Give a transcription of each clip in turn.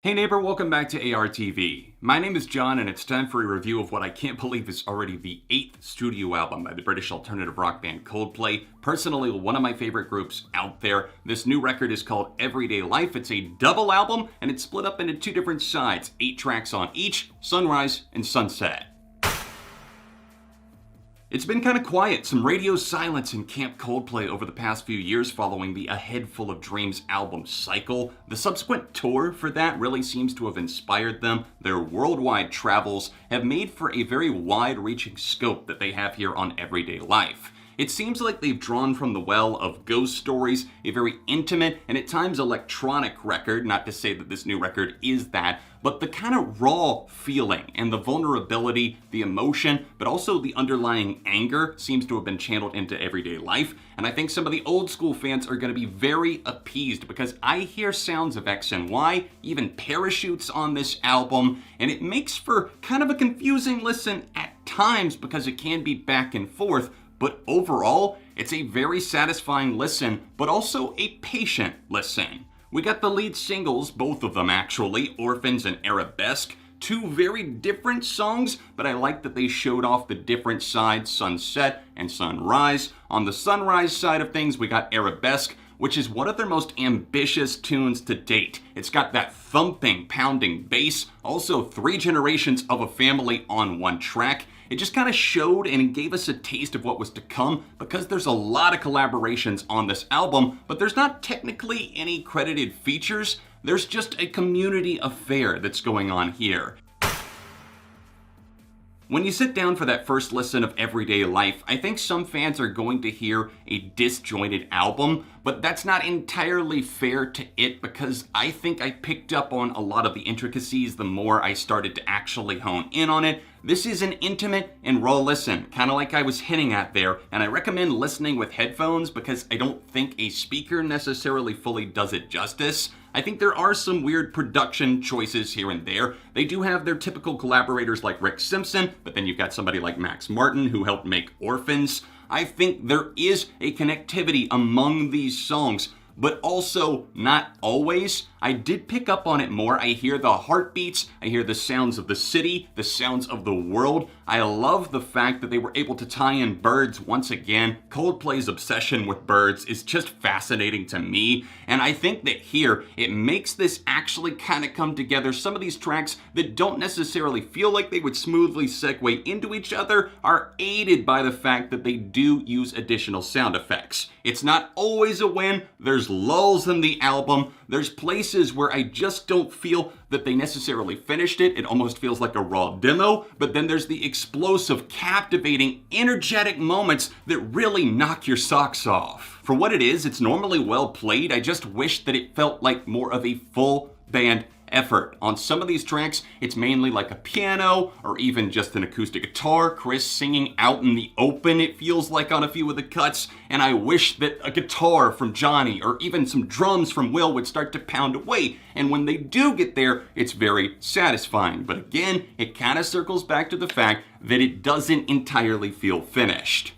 Hey neighbor, welcome back to ARTV. My name is John and it's time for a review of what I can't believe is already the 8th studio album by the British alternative rock band Coldplay. Personally, one of my favorite groups out there. This new record is called Everyday Life. It's a double album and it's split up into 2 different sides, 8 tracks on each, Sunrise and Sunset. It's been kind of quiet, some radio silence in Camp Coldplay over the past few years following the A Head Full of Dreams album cycle. The subsequent tour for that really seems to have inspired them. Their worldwide travels have made for a very wide-reaching scope that they have here on Everyday Life. It seems like they've drawn from the well of ghost stories, a very intimate and at times electronic record, not to say that this new record is that, but the kind of raw feeling and the vulnerability, the emotion, but also the underlying anger seems to have been channeled into Everyday Life. And I think some of the old school fans are going to be very appeased because I hear sounds of X and Y, even parachutes on this album, and it makes for kind of a confusing listen at times because it can be back and forth. But overall, it's a very satisfying listen, but also a patient listen. We got the lead singles, both of them actually, Orphans and Arabesque, 2 very different songs, but I like that they showed off the different sides, Sunset and Sunrise. On the Sunrise side of things, we got Arabesque, which is one of their most ambitious tunes to date. It's got that thumping, pounding bass, also 3 generations of a family on one track. It just kind of showed and gave us a taste of what was to come because there's a lot of collaborations on this album, but there's not technically any credited features. There's just a community affair that's going on here. When you sit down for that first listen of Everyday Life, I think some fans are going to hear a disjointed album, but that's not entirely fair to it because I think I picked up on a lot of the intricacies the more I started to actually hone in on it. This is an intimate and raw listen, kind of like I was hinting at there, and I recommend listening with headphones because I don't think a speaker necessarily fully does it justice. I think there are some weird production choices here and there. They do have their typical collaborators like Rick Simpson, but then you've got somebody like Max Martin who helped make Orphans. I think there is a connectivity among these songs, but also not always. I did pick up on it more. I hear the heartbeats, I hear the sounds of the city, the sounds of the world. I love the fact that they were able to tie in birds once again. Coldplay's obsession with birds is just fascinating to me, and I think that here it makes this actually kind of come together. Some of these tracks that don't necessarily feel like they would smoothly segue into each other are aided by the fact that they do use additional sound effects. It's not always a win. There's lulls in the album. There's places where I just don't feel that they necessarily finished it. It almost feels like a raw demo, but then there's the explosive, captivating, energetic moments that really knock your socks off. For what it is, it's normally well played. I just wish that it felt like more of a full band effort. On some of these tracks, it's mainly like a piano or even just an acoustic guitar, Chris singing out in the open, it feels like on a few of the cuts, and I wish that a guitar from Johnny or even some drums from Will would start to pound away, and when they do get there, it's very satisfying. But again, it kind of circles back to the fact that it doesn't entirely feel finished.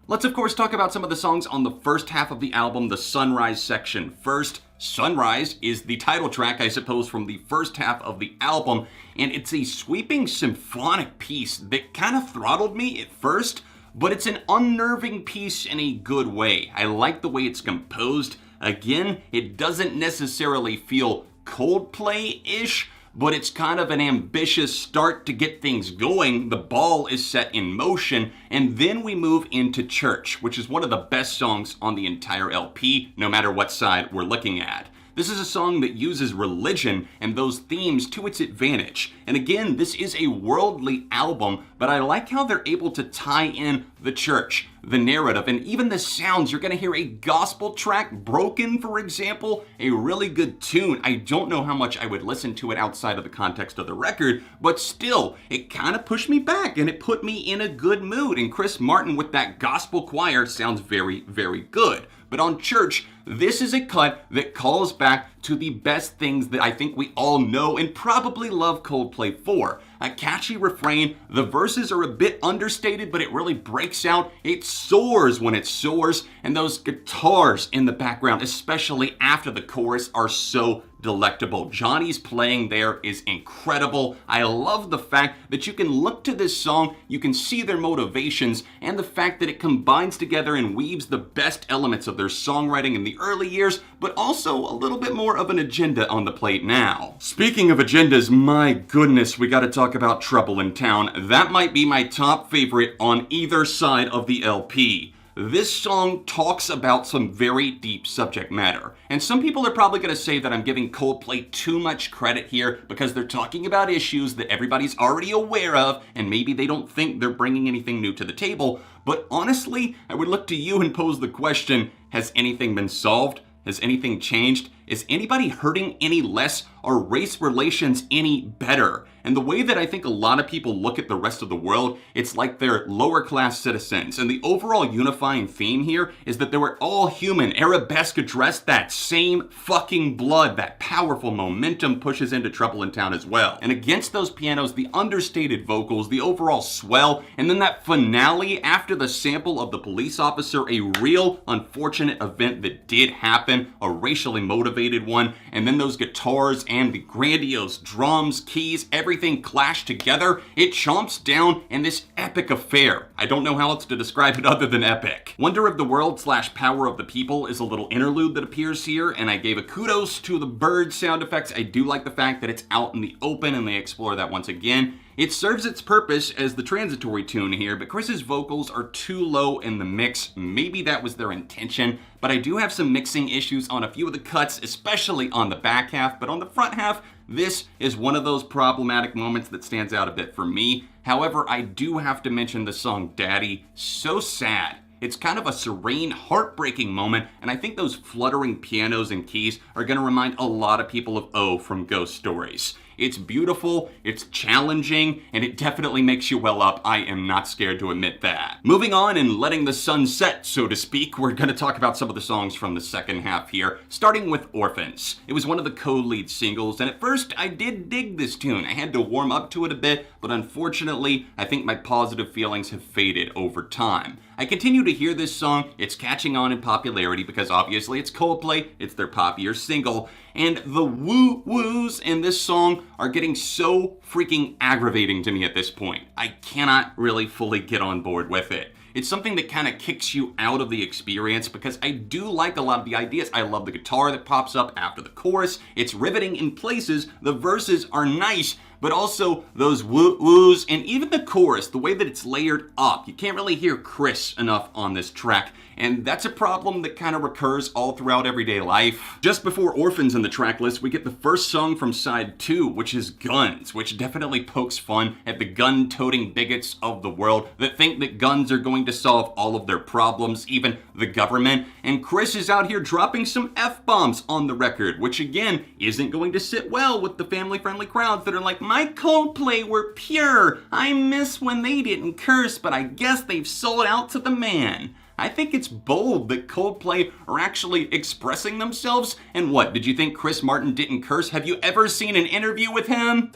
Let's of course talk about some of the songs on the first half of the album, the Sunrise section first. Sunrise is the title track, I suppose, from the first half of the album, and it's a sweeping symphonic piece that kind of throttled me at first, but it's an unnerving piece in a good way. I like the way it's composed. Again, it doesn't necessarily feel Coldplay-ish, but it's kind of an ambitious start to get things going. The ball is set in motion, and then we move into Church, which is one of the best songs on the entire LP, no matter what side we're looking at. This is a song that uses religion and those themes to its advantage. And again, this is a worldly album, but I like how they're able to tie in the church, the narrative, and even the sounds. You're gonna hear a gospel track, Broken, for example, a really good tune. I don't know how much I would listen to it outside of the context of the record, but still, it kind of pushed me back and it put me in a good mood. And Chris Martin with that gospel choir sounds very, very good. But on Church, this is a cut that calls back to the best things that I think we all know and probably love Coldplay for. A catchy refrain, the verses are a bit understated, but it really breaks out. It soars when it soars, and those guitars in the background, especially after the chorus, are so delectable. Johnny's playing there is incredible. I love the fact that you can look to this song, you can see their motivations, and the fact that it combines together and weaves the best elements of their songwriting in the early years, but also a little bit more of an agenda on the plate now. Speaking of agendas, my goodness, we gotta talk about Trouble in Town. That might be my top favorite on either side of the LP. This song talks about some very deep subject matter. And some people are probably going to say that I'm giving Coldplay too much credit here because they're talking about issues that everybody's already aware of and maybe they don't think they're bringing anything new to the table. But honestly, I would look to you and pose the question, has anything been solved? Has anything changed? Is anybody hurting any less? Are race relations any better? And the way that I think a lot of people look at the rest of the world, it's like they're lower class citizens. And the overall unifying theme here is that they were all human. Arabesque addressed that same fucking blood, that powerful momentum pushes into Trouble in Town as well. And against those pianos, the understated vocals, the overall swell, and then that finale after the sample of the police officer, a real unfortunate event that did happen, a racially motivated one, and then those guitars and the grandiose drums, keys, everything clashed together. It chomps down in this epic affair. I don't know how else to describe it other than epic. Wonder of the World / Power of the People is a little interlude that appears here, and I gave a kudos to the bird sound effects. I do like the fact that it's out in the open and they explore that once again. It serves its purpose as the transitory tune here, but Chris's vocals are too low in the mix. Maybe that was their intention, but I do have some mixing issues on a few of the cuts, especially on the back half, but on the front half, this is one of those problematic moments that stands out a bit for me. However, I do have to mention the song Daddy. So sad. It's kind of a serene, heartbreaking moment, and I think those fluttering pianos and keys are going to remind a lot of people of O from Ghost Stories. It's beautiful, it's challenging, and it definitely makes you well up. I am not scared to admit that. Moving on and letting the sun set, so to speak, we're going to talk about some of the songs from the second half here, starting with Orphans. It was one of the co-lead singles, and at first I did dig this tune. I had to warm up to it a bit, but unfortunately, I think my positive feelings have faded over time. I continue to hear this song, it's catching on in popularity because obviously it's Coldplay, it's their pop year single, and the woo-woos in this song are getting so freaking aggravating to me at this point. I cannot really fully get on board with it. It's something that kind of kicks you out of the experience because I do like a lot of the ideas. I love the guitar that pops up after the chorus. It's riveting in places. The verses are nice, but also those woo-woos and even the chorus, the way that it's layered up. You can't really hear Chris enough on this track, and that's a problem that kind of recurs all throughout everyday life. Just before Orphans in the track list, we get the first song from side 2, which is Guns, which definitely pokes fun at the gun-toting bigots of the world that think that guns are going to solve all of their problems, even the government. And Chris is out here dropping some F-bombs on the record, which again, isn't going to sit well with the family-friendly crowds that are like, my Coldplay were pure. I miss when they didn't curse, but I guess they've sold out to the man. I think it's bold that Coldplay are actually expressing themselves. And what, did you think Chris Martin didn't curse? Have you ever seen an interview with him?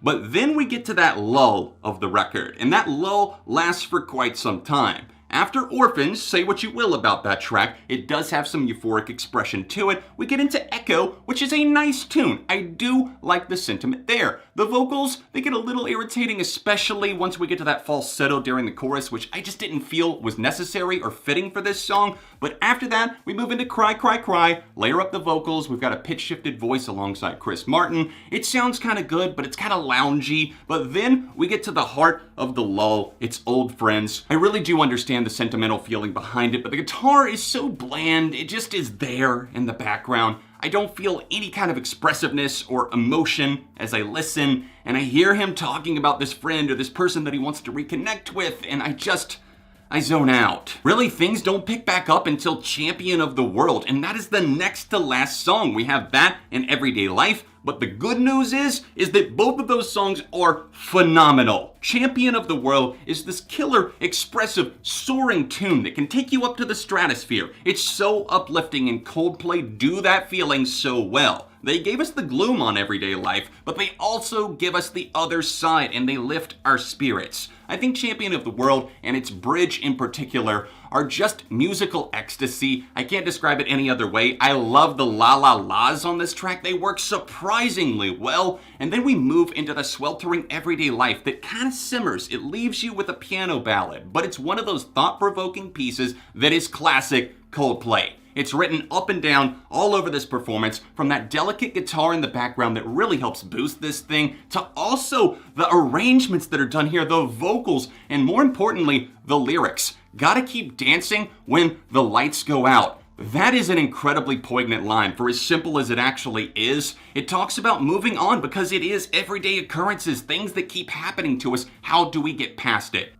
But then we get to that lull of the record, and that lull lasts for quite some time. After Orphans, say what you will about that track, it does have some euphoric expression to it. We get into Echo, which is a nice tune. I do like the sentiment there. The vocals, they get a little irritating, especially once we get to that falsetto during the chorus, which I just didn't feel was necessary or fitting for this song. But after that, we move into Cry, Cry, Cry, layer up the vocals. We've got a pitch-shifted voice alongside Chris Martin. It sounds kind of good, but it's kind of loungy. But then we get to the heart of the lull. It's Old Friends. I really do understand the sentimental feeling behind it, but the guitar is so bland. It just is there in the background. I don't feel any kind of expressiveness or emotion as I listen, and I hear him talking about this friend or this person that he wants to reconnect with, and I zone out. Really, things don't pick back up until Champion of the World, and that is the next to last song. We have that in Everyday Life, but the good news is that both of those songs are phenomenal. Champion of the World is this killer, expressive, soaring tune that can take you up to the stratosphere. It's so uplifting, and Coldplay do that feeling so well. They gave us the gloom on everyday life, but they also give us the other side, and they lift our spirits. I think Champion of the World, and its bridge in particular, are just musical ecstasy. I can't describe it any other way. I love the la la la's on this track. They work surprisingly well. And then we move into the sweltering everyday life that kind of simmers. It leaves you with a piano ballad, but it's one of those thought-provoking pieces that is classic Coldplay. It's written up and down all over this performance, from that delicate guitar in the background that really helps boost this thing, to also the arrangements that are done here, the vocals, and more importantly, the lyrics. Gotta keep dancing when the lights go out. That is an incredibly poignant line, for as simple as it actually is. It talks about moving on because it is everyday occurrences, things that keep happening to us. How do we get past it?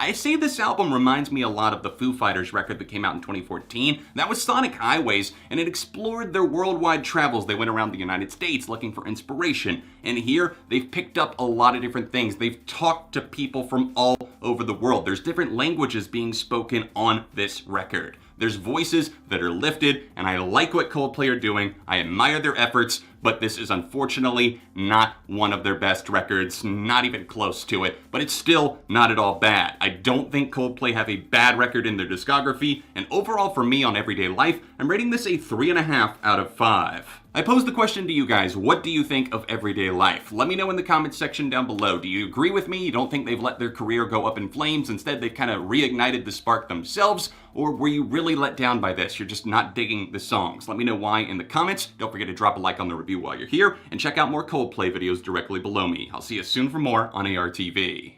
I say this album reminds me a lot of the Foo Fighters record that came out in 2014. That was Sonic Highways, and it explored their worldwide travels. They went around the United States looking for inspiration. And here, they've picked up a lot of different things. They've talked to people from all over the world. There's different languages being spoken on this record. There's voices that are lifted, and I like what Coldplay are doing. I admire their efforts, but this is unfortunately not one of their best records, not even close to it, but it's still not at all bad. I don't think Coldplay have a bad record in their discography, and overall for me on Everyday Life, I'm rating this a 3.5 out of 5. I posed the question to you guys, what do you think of Everyday Life? Let me know in the comments section down below. Do you agree with me? You don't think they've let their career go up in flames? Instead, they've kind of reignited the spark themselves? Or were you really let down by this? You're just not digging the songs? Let me know why in the comments. Don't forget to drop a like on the review while you're here, and check out more Coldplay videos directly below me. I'll see you soon for more on ARTV.